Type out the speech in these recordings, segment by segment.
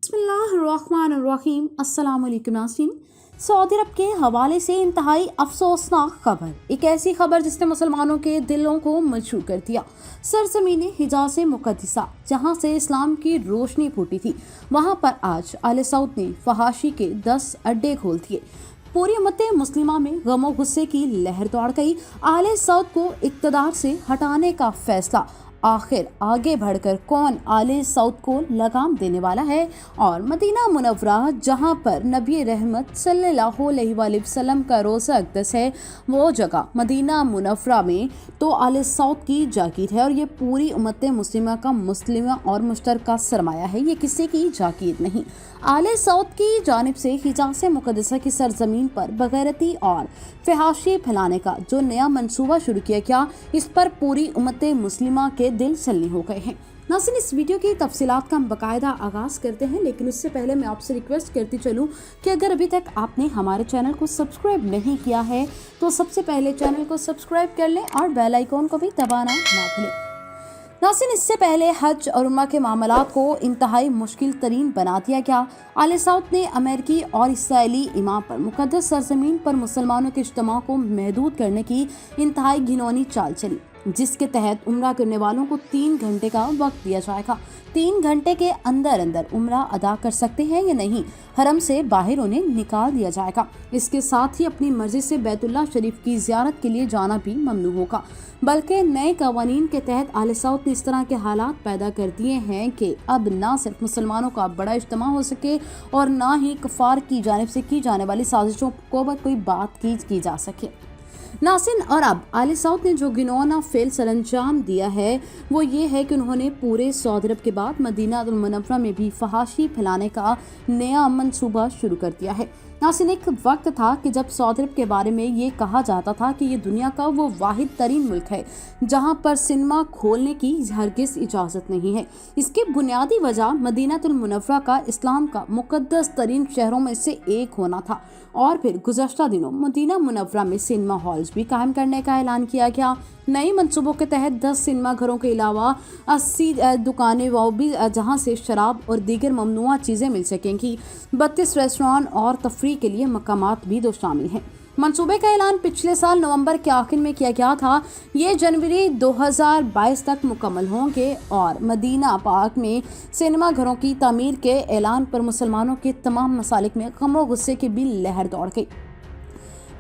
बिस्मिल्लाहिर्रहमानिर्रहीम। अस्सलाम वालेकुम नाज़रीन। सऊदी अरब के हवाले से इंतहाई अफसोसनाक खबर, एक ऐसी खबर जिसने मुसलमानों के दिलों को मजबूर कर दिया। सरजमीन हिजाज़ मुक़द्दसा, जहाँ से इस्लाम की रोशनी फूटी थी, वहाँ पर आज आले सऊद ने फहाशी के 10 अड्डे खोल दिए। पूरी उम्मत मुस्लिमा में गम और गुस्से की लहर दौड़ गई। आले सऊद को इक़्तिदार से हटाने का फैसला, आखिर आगे बढ़कर कौन आले सऊद को लगाम देने वाला है? और मदीना मुनव्वरा, जहां पर नबी रहमत सल्लल्लाहु अलैहि वसल्लम का रोज़ा अक़दस है, वो जगह मदीना मुनव्वरा में तो आले सऊद की जागीर है और ये पूरी उम्मत मुस्लिमा का मुस्लिमा और मुश्तरका सरमाया है, ये किसी की जागीर नहीं। आले सऊद की जानिब से हिजाज़ मुक़द्दसा की सरजमीन पर बगैरती और फहाशी फैलाने का जो नया मंसूबा शुरू किया गया, इस पर पूरी उम्मत मुस्लिमा के दिल सल्ली हो गए हैं। नाज़रीन, इस वीडियो की तफसीलात का हम बाकायदा आगाज़ करते हैं, लेकिन उससे पहले मैं आपसे रिक्वेस्ट करती चलूँ कि अगर अभी तक आपने हमारे चैनल को सब्सक्राइब नहीं किया है तो सबसे पहले चैनल को सब्सक्राइब कर लें और बेल आइकॉन को भी दबाना ना भूलें। नाज़रीन, इससे पहले हज और उम्रा के मामलात को इंतहाई मुश्किल तरीन बना दिया गया। आले सऊद ने अमेरिकी और इसराइली इमाम पर मुक़द्दस सरजमीन पर मुसलमानों के इज्तिमा को महदूद करने की इंतहाई घिनौनी चाल चली, जिसके तहत उम्रा करने वालों को 3 घंटे का वक्त दिया जाएगा। 3 घंटे के अंदर अंदर उम्रा अदा कर सकते हैं या नहीं, हरम से बाहर उन्हें निकाल दिया जाएगा। इसके साथ ही अपनी मर्जी से बैतुल्लाह शरीफ की ज़ियारत के लिए जाना भी ममनू होगा। बल्कि नए कवानीन के तहत आले सऊद ने इस तरह के हालात पैदा कर दिए हैं कि अब ना सिर्फ मुसलमानों का बड़ा इज्तिमा हो सके और ना ही कुफार की जानिब से की जाने वाली साजिशों को पर कोई बात की जा सके। नाज़रीन, और अब आले सऊद ने जो घिनौना फेल सरअंजाम दिया है वो ये है कि उन्होंने पूरे सऊदी अरब के बाद मदीना मुनव्वरा में भी फहाशी फैलाने का नया मंसूबा शुरू कर दिया है। नाज़रीन, एक वक्त था कि जब सऊदी अरब के बारे में ये कहा जाता था कि ये दुनिया का वो वाहिद तरीन मुल्क है जहाँ पर सिनेमा खोलने की हरगिज़ इजाज़त नहीं है। इसकी बुनियादी वजह मदीनातुल मुनव्वरा का इस्लाम का मुक़द्दस तरीन शहरों में से एक होना था। और फिर गुज़श्ता दिनों मदीना मुनव्वरा में सिनेमा हॉल्स भी कायम करने का ऐलान किया गया। नए मंसूबों के तहत 10 सिनेमा घरों के अलावा 80 दुकानें वो भी जहां से शराब और दीगर ममनुआ चीज़ें मिल सकेंगी। 32 रेस्टोरेंट और तफरीह के लिए मकामात भी शामिल हैं। मंसूबे का ऐलान पिछले साल नवंबर के आखिर में किया गया था। ये जनवरी 2022 तक मुकम्मल होंगे और मदीना पाक में सिनेमा घरों की तामीर के ऐलान पर मुसलमानों के तमाम मसालिक में गम और गुस्से की भी लहर दौड़ गई।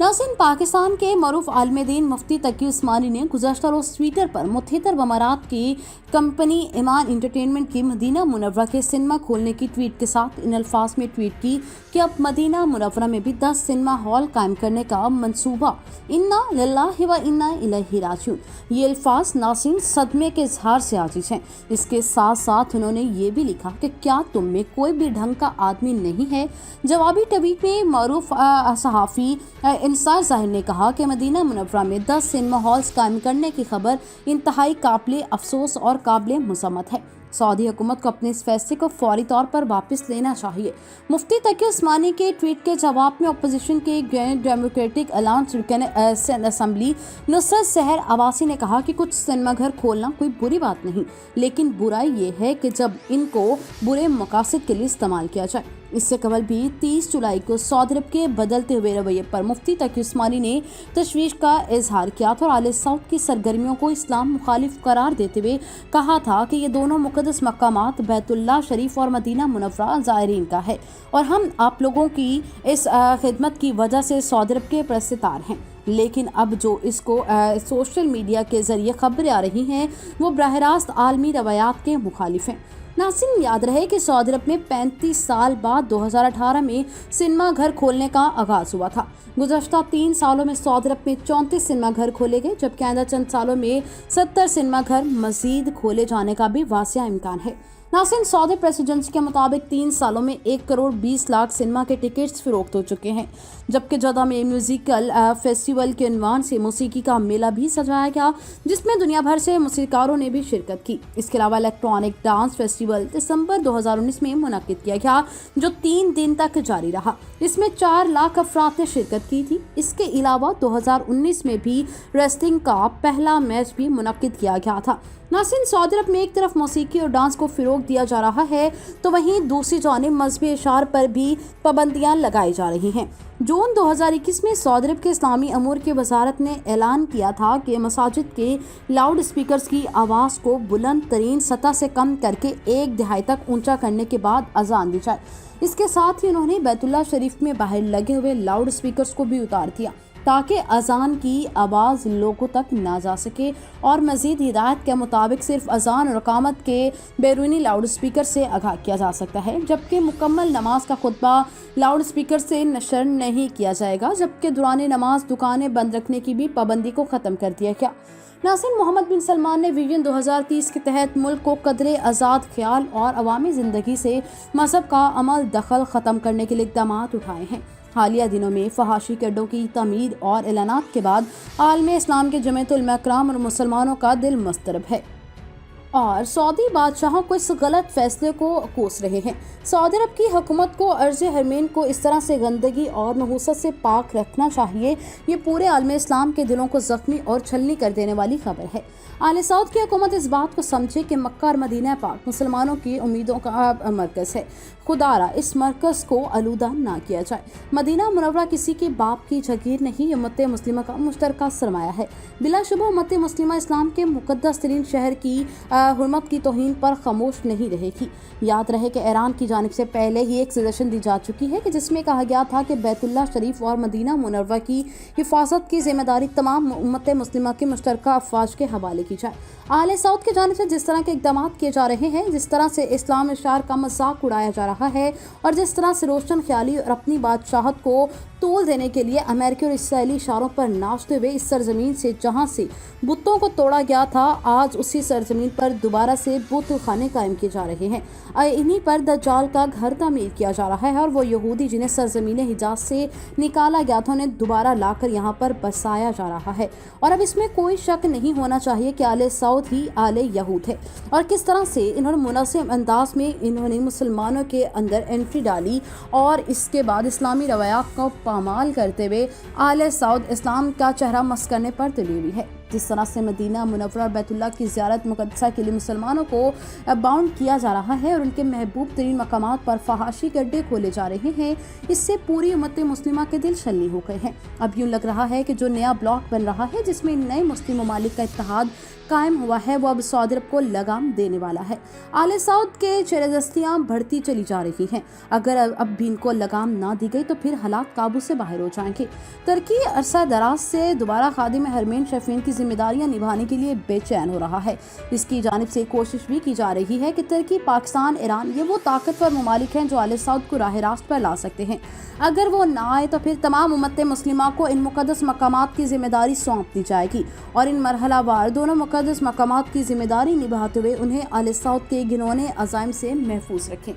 नाज़रीन, पाकिस्तान के मरूफ आलिम दीन मुफ्ती तकी उस्मानी ने गुज़श्ता रोज़ ट्विटर पर मुत्तहिद अमारात की कंपनी इमान एंटरटेनमेंट की मदीना मुनव्वरा के सिनेमा खोलने की ट्वीट के साथ इन अल्फाज में ट्वीट की कि अब मदीना मुनव्वरा में भी 10 सिनेमा हॉल कायम करने का मंसूबा, इन्ना लिल्लाहि व इन्ना इलैहि राजिऊन। ये अल्फाज नाज़रीन सदमे के इजहार से आजिज़ हैं। इसके साथ साथ उन्होंने ये भी लिखा कि क्या तुम में कोई भी ढंग का आदमी नहीं है? जवाबी ट्वीट में मरूफ सहाफ़ी इंसार ज़ाहिर ने कहा कि मदीना मुनव्वरा में 10 सिनेमा हॉल्स कायम करने की खबर इंतहाई काबिल अफसोस और काबिल मज़म्मत है। सऊदी हुकूमत को अपने इस फैसले को फौरी तौर पर वापस लेना चाहिए। मुफ्ती तकी उस्मानी के ट्वीट के जवाब में अपोजिशन के डेमोक्रेटिक अलायंस रुकन असेंबली नुसरत सहर अब्बासी ने कहा कि कुछ सिनेमा घर खोलना कोई बुरी बात नहीं, लेकिन बुराई ये है कि जब इनको बुरे मकासद के लिए इस्तेमाल किया जाए। इससे कबल भी 30 जुलाई को सऊदी अरब के बदलते हुए रवैये पर मुफ्ती तकी उस्मानी ने तशवीश का इजहार किया था और आले सऊद की सरगर्मियों को इस्लाम मुखालिफ करार देते हुए कहा था कि ये दोनों मुक़द्दस मकामात बैतुल्लाह शरीफ और मदीना मुनव्वरा ज़ायरीन का है और हम आप लोगों की इस खिदमत की वजह से सऊदी अरब के परस्तार हैं। लेकिन अब जो इसको सोशल मीडिया के ज़रिए खबरें आ रही हैं वो बराह रास्त आलमी रवायात के मुखालिफ हैं। नाज़रीन, याद रहे कि सऊदी अरब में 35 साल बाद 2018 में सिनेमा घर खोलने का आगाज़ हुआ था। गुज़श्ता 3 सालों में सऊदी अरब में 34 सिनेमा घर खोले गए, जबकि आइंदा चंद सालों में 70 सिनेमा घर मज़ीद खोले जाने का भी वासिया इम्कान है। नाज़रीन, सऊदी प्रेस एजेंसी के मुताबिक 3 सालों में 1 करोड़ 20 लाख सिनेमा के टिकट्स फ़रोख्त हो चुके हैं, जबकि जद्दा में म्यूज़िकल फेस्टिवल के उन्वान से मौसीकी का मेला भी सजाया गया, जिसमें दुनिया भर से मौसीकारों ने भी शिरकत की। इसके अलावा इलेक्ट्रॉनिक डांस फेस्टिवल दिसंबर 2019 में मुनक्किद किया गया, जो 3 दिन तक जारी रहा। इसमें 4 लाख अफराद ने शिरकत की थी। इसके अलावा 2019 में भी रेसलिंग का पहला मैच भी मुनक्किद किया गया था। नाज़रीन, सऊदी अरब में एक तरफ मौसीकी और डांस को फ़रोग़ दिया जा रहा है तो वहीं दूसरी जानिब मजहबी इशार पर भी पाबंदियां लगाई जा रही हैं। जून 2021 में सऊदी अरब के इस्लामी अमूर की वजारत ने ऐलान किया था कि मसाजिद के लाउड स्पीकर्स की आवाज़ को बुलंद तरीन सतह से कम करके 1/2 तक ऊंचा करने के बाद अजान दी जाए। इसके साथ ही उन्होंने बैतुल्लाह शरीफ में बाहर लगे हुए लाउड स्पीकर्स को भी उतार दिया ताकि अजान की आवाज़ लोगों तक ना जा सके और मज़ीद हिदायत के मुताबिक सिर्फ अजान और इकामत के बैरूनी लाउड स्पीकर से आगाह किया जा सकता है, जबकि मुकम्मल नमाज का खुतबा लाउड स्पीकर से नशर नहीं किया जाएगा। जबकि दौरान नमाज दुकानें बंद रखने की भी पाबंदी को ख़त्म कर दिया गया। नाज़रीन, मोहम्मद बिन सलमान ने विजन 2030 के तहत मुल्क को कदरे आज़ाद ख्याल और अवामी ज़िंदगी से मजहब का अमल दखल ख़त्म करने के लिए इक़दाम उठाए हैं। हालिया दिनों में फहाशी के अड्डों की तमीर और एलानात के बाद आलमे इस्लाम के जमीयतुल उलमा इकराम और मुसलमानों का दिल मस्तरब है और सऊदी बादशाहों को इस गलत फैसले को कोस रहे हैं। सऊदी अरब की हुकूमत को अर्ज़ हरमैन को इस तरह से गंदगी और नहूसत से पाक रखना चाहिए। ये पूरे आलमे इस्लाम के दिलों को जख्मी और छलनी कर देने वाली खबर है। आले सऊद की हुकूमत इस बात को समझे कि मक्का और मदीना पाक मुसलमानों की उम्मीदों का मरकज़ है। खुदारा इस मरकज़ को आलूदा ना किया जाए। मदीना मुनव्वरा किसी के बाप की जगीर नहीं, ये उम्मत मुस्लिमा का मुश्तरका सरमाया है। बिलाशुबा उम्मत मुस्लिमा इस्लाम के मुक़द्दस तरीन शहर की हुर्मत की तौहीन पर खामोश नहीं रहेगी। याद रहे कि ईरान की जानिब से पहले ही एक सजेशन दी जा चुकी है कि जिसमें कहा गया था कि बैतुल्लाह शरीफ और मदीना मुनव्वरा की हिफाजत की जिम्मेदारी तमाम उम्मत मुस्लिमा के मुश्तरका अफवाज के हवाले की जाए। आले सऊद की जानिब से जिस तरह के इक़दाम किए जा रहे हैं, जिस तरह से इस्लाम इशार का मजाक उड़ाया जा रहा है और जिस तरह से रोशन ख्याली और अपनी बादशाहत को तोल देने के लिए अमेरिकी और इसराइली इशारों पर नाचते हुए इस सरजमीन से जहां से बुतों को तोड़ा गया था, आज उसी सरजमीन पर दोबारा से बुत खाने कायम किए जा रहे हैं। इन्हीं पर दज्जाल का घर तामीर किया जा रहा है और वो यहूदी जिन्हें सरजमीन हिजाज से निकाला गया था उन्हें दोबारा लाकर यहाँ पर बसाया जा रहा है। और अब इसमें कोई शक नहीं होना चाहिए कि आले सऊद ही आले यहूद है और किस तरह से इन्होंने मुनासिब अंदाज में इन्होंने मुसलमानों के अंदर एंट्री डाली और इसके बाद इस्लामी रवायात को पामाल करते हुए आले सऊद इस्लाम का चेहरा मस करने पर तुली हुई है। जिस तरह से मदीना मुनव्वरा और बैतुल्लाह की ज़ियारत मुक़द्दसा के लिए मुसलमानों को बाउंड किया जा रहा है और उनके महबूब तरीन मकामात पर फहाशी के अड्डे खोले जा रहे हैं, इससे पूरी उम्मत मुस्लिमा के दिल छलनी हो गए हैं। अब यूँ लग रहा है कि जो नया ब्लॉक बन रहा है जिसमें नए मुस्लिम ममालिक का इत्तेहाद कायम हुआ है, वो अब सऊदी अरब को लगाम देने वाला है। आले सऊद के चेहरेदस्तियाँ बढ़ती चली जा रही हैं। अगर अब भी इनको लगाम ना दी गई तो फिर हालात काबू से बाहर हो जाएंगे। तुर्की अरसा दराज से दोबारा खादिम हरमैन शरीफीन की जिम्मेदारियां निभाने के लिए बेचैन हो रहा है। इसकी जानिब से कोशिश भी की जा रही है कि तुर्की, पाकिस्तान, ईरान ये वो ताकतवर ममालिक हैं जो आले सऊद को राह रास्त पर ला सकते हैं। अगर वो ना आए तो फिर तमाम उम्मत मुस्लिमा को इन मुक़द्दस मकामात की जिम्मेदारी सौंप दी जाएगी और इन मरहलावार दोनों मुक़द्दस मकामात की जिम्मेदारी निभाते हुए उन्हें आले सऊद के घिनौने अज़ाइम से महफूज रखें।